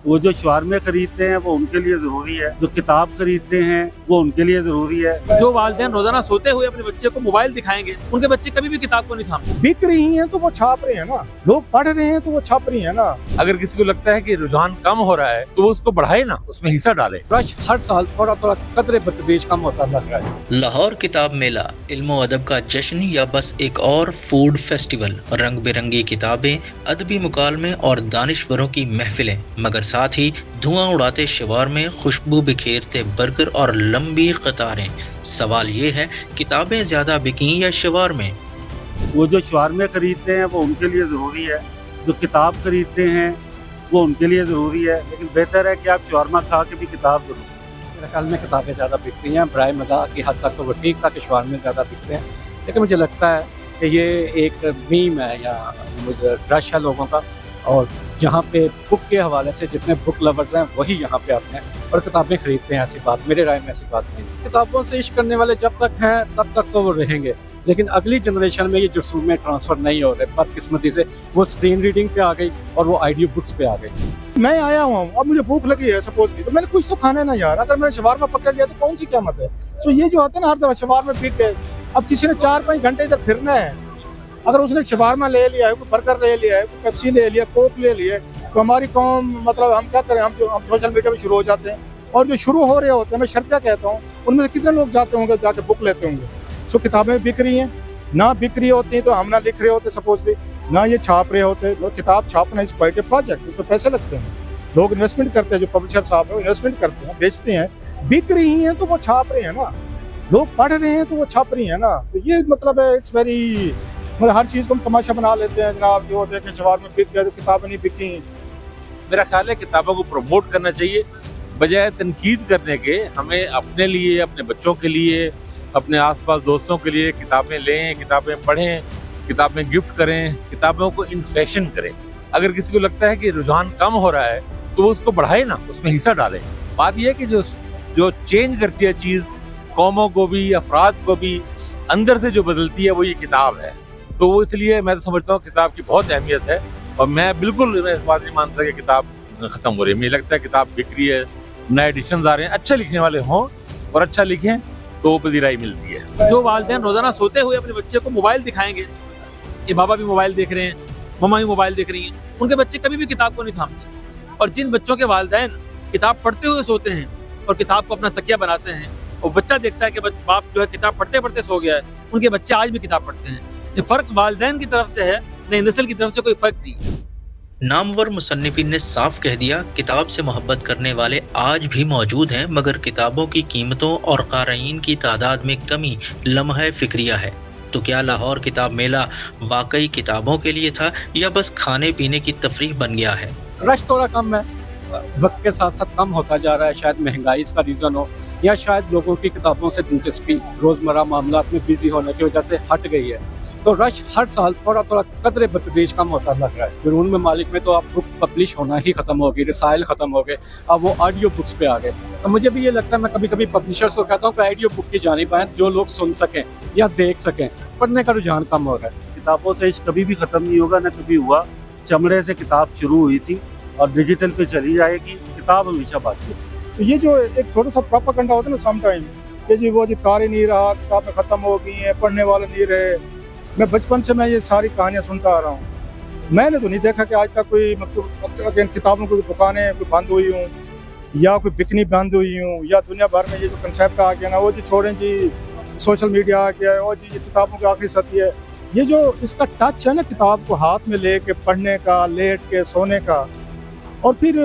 वो जो शवारमे खरीदते हैं वो उनके लिए जरूरी है, जो किताब खरीदते हैं वो उनके लिए जरूरी है। जो वालिदैन रोजाना सोते हुए अपने बच्चे को मोबाइल दिखाएंगे, उनके बच्चे कभी भी किताब को नहीं थामते। बिक रही हैं तो वो छाप रहे हैं ना, लोग पढ़ रहे हैं तो वो छाप रही है ना। अगर किसी को लगता है कि रुझान कम हो रहा है तो वो उसको बढ़ाए ना, उसमें हिस्सा डाले। रश हर साल थोड़ा थोड़ा कदरे बतदरीज कम होता लग रहा है। लाहौर किताब मेला इल्म अदब का जश्न या बस एक और फूड फेस्टिवल। रंग बिरंगी किताबें, अदबी मुकालमे और दानिशवरों की महफिलें, मगर साथ ही धुआं उड़ाते शवारमे, खुशबू बिखेरते बर्गर और लंबी कतारें। सवाल ये है, किताबें ज्यादा बिकी या शवारमे? वो जो शवारमे खरीदते हैं वो उनके लिए जरूरी है, जो किताब खरीदते हैं वो उनके लिए जरूरी है, लेकिन बेहतर है कि आप शवारमा खा के भी किताब जरूर। मेरे ख्याल में किताबें ज़्यादा बिकती हैं, बराए मज़ाक की हद तक तो वो ठीक था कि शवारमे ज़्यादा बिकते हैं, लेकिन मुझे लगता है कि ये एक मीम है या मुझे रश है लोगों का, और यहाँ पे बुक के हवाले से जितने बुक लवर्स हैं वही यहाँ पे आते हैं और किताबें खरीदते हैं। ऐसी बात मेरे राय में ऐसी बात नहीं। किताबों से इश्क करने वाले जब तक हैं तब तक तो वो रहेंगे, लेकिन अगली जनरेशन में ये जरसूम में ट्रांसफ़र नहीं हो रहे। बदकिस्मती से वो स्क्रीन रीडिंग पे आ गई और वो ऑडियो बुक्स पे आ गई। मैं आया हूँ, अब मुझे भूख लगी है सपोज की, तो मैंने कुछ तो खाना है ना यार। अगर मैंने शवारमा पकड़ लिया तो कौन सी कीमत है। तो ये जो आता है ना हर दफा शवारमा बिक गए, अब किसी ने 4-5 घंटे इधर फिरना है, अगर उसने शवारमा ले लिया है, कोई बर्गर ले लिया है, कोई पेप्सी ले लिया, कोक ले लिया, तो हमारी कौम मतलब हम क्या करें, हम सोशल मीडिया में शुरू हो जाते हैं। और जो शुरू हो रहे होते हैं, मैं शर्त क्या कहता हूँ, उनमें से कितने लोग जाते होंगे जाके बुक लेते होंगे। सो किताबें बिक रही हैं, ना बिक रही होती तो हम ना लिख रहे होते सपोजली, ना ये छाप रहे होते। किताब छापना इस क्वाइट ए प्रोजेक्ट, इसमें पैसे लगते हैं, लोग इन्वेस्टमेंट करते हैं, जो पब्लिशर साहब है वो इन्वेस्टमेंट करते हैं, बेचते हैं। बिक रही हैं तो वो छाप रहे हैं ना, लोग पढ़ रहे हैं तो वो छाप रही है ना। तो ये मतलब है इट्स वेरी, मतलब हर चीज़ को हम तमाशा बना लेते हैं जनाब, जो देखें शवारमे बिक गए तो किताबें नहीं बिकी। मेरा ख्याल है किताबों को प्रमोट करना चाहिए, बजाय तनकीद करने के। हमें अपने लिए, अपने बच्चों के लिए, अपने आसपास दोस्तों के लिए किताबें लें, किताबें पढ़ें, किताबें गिफ्ट करें, किताबों को इन फैशन करें। अगर किसी को लगता है कि रुझान कम हो रहा है तो वो उसको बढ़ाए ना, उसमें हिस्सा डालें। बात यह है कि जो चेंज करती है चीज़, कौमों को भी, अफराद को भी अंदर से जो बदलती है वो ये किताब है। तो वो इसलिए मैं तो समझता हूँ किताब की बहुत अहमियत है, और मैं बिल्कुल इस बात नहीं मानता कि किताब खत्म हो रही है। मुझे लगता है किताब बिक रही है, नए एडिशन आ रहे हैं, अच्छे लिखने वाले हों और अच्छा लिखें तो पजीराई मिलती है। जो वालिदैन रोजाना सोते हुए अपने बच्चे को मोबाइल दिखाएंगे कि बाबा भी मोबाइल देख रहे हैं, मम्मा भी मोबाइल देख रही हैं, उनके बच्चे कभी भी किताब को नहीं थामते। और जिन बच्चों के वालिदैन किताब पढ़ते हुए सोते हैं और किताब को अपना तकिया बनाते हैं, और बच्चा देखता है कि बाप जो है किताब पढ़ते पढ़ते सो गया है, उनके बच्चे आज भी किताब पढ़ते हैं। ये फर्क वालिदैन की तरफ से है, नई नस्ल की तरफ से कोई फर्क नहीं। नामवर मुसन्निफीन ने साफ कह दिया, किताब से मोहब्बत करने वाले आज भी मौजूद हैं, मगर किताबों की कीमतों और क़ारीन की तादाद में कमी लम्हा फिक्रिया है। तो क्या लाहौर किताब मेला वाकई किताबों के लिए था या बस खाने पीने की तफरीह बन गया है? रश थोड़ा कम है, वक्त के साथ साथ कम होता जा रहा है। शायद महंगाई इसका रीज़न हो, या शायद लोगों की किताबों से दिलचस्पी रोज़मर्रा मामलात में बिजी होने की वजह से हट गई है। तो रश हर साल थोड़ा थोड़ा कदरे बतदरीज कम होता लग रहा है। क़ुरान में मालिक में तो अब बुक पब्लिश होना ही ख़त्म हो गई, रसाइल ख़त्म हो गए, अब वो ऑडियो बुक्स पे आ गए। तो मुझे भी ये लगता है, मैं कभी कभी पब्लिशर्स को कहता हूँ कि ऑडियो बुक की जानिब आएं, जो लोग सुन सकें या देख सकें। पढ़ने का रुझान कम हो रहा है। किताबों से इश्क कभी भी ख़त्म नहीं होगा, न कभी हुआ। चमड़े से किताब शुरू हुई थी और डिजिटल पे चली जाएगी, किताब हमेशा बाकी है। तो ये जो एक थोड़ा सा प्रोपेगेंडा होता है ना सम टाइम, कि जी वो जी कार ही नहीं रहा, किताबें ख़त्म हो गई हैं, पढ़ने वाले नहीं रहे। मैं बचपन से मैं ये सारी कहानियाँ सुनता आ रहा हूँ। मैंने तो नहीं देखा कि आज तक कोई मतलब किताबों की दुकानें कोई बंद हुई हूँ या कोई बिकनी बंद हुई हूँ, या दुनिया भर में ये जो कंसेप्ट आ गया ना, वो जी छोड़ें जी सोशल मीडिया आ गया है, वो जी ये किताबों की आखिरी सदी है। ये जो इसका टच है ना किताब को हाथ में ले के पढ़ने का, लेट के सोने का, और फिर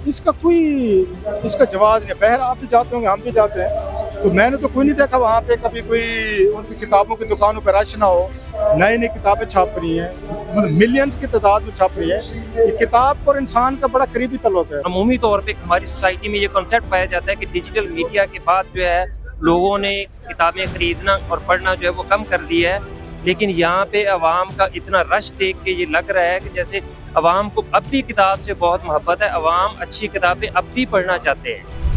इसका जवाब नहीं। बहर आप भी जाते होंगे, हम भी जाते हैं, तो मैंने तो कोई नहीं देखा वहाँ पे कभी कोई उनकी किताबों की दुकानों पर रश ना हो। नई नई किताबें छाप रही हैं, मतलब मिलियंस की तादाद में छाप रही है। ये किताब और इंसान का बड़ा करीबी ताल्लुक है। अमूमी तौर पे हमारी सोसाइटी में ये कॉन्सेप्ट पाया जाता है कि डिजिटल मीडिया के बाद जो है लोगों ने किताबें खरीदना और पढ़ना जो है वो कम कर दिया है। लेकिन यहाँ पे अवाम का इतना रश देख के ये लग रहा है कि जैसे अवाम को अब भी किताब से बहुत मोहब्बत है, अवाम अच्छी किताबें अब भी पढ़ना चाहते हैं।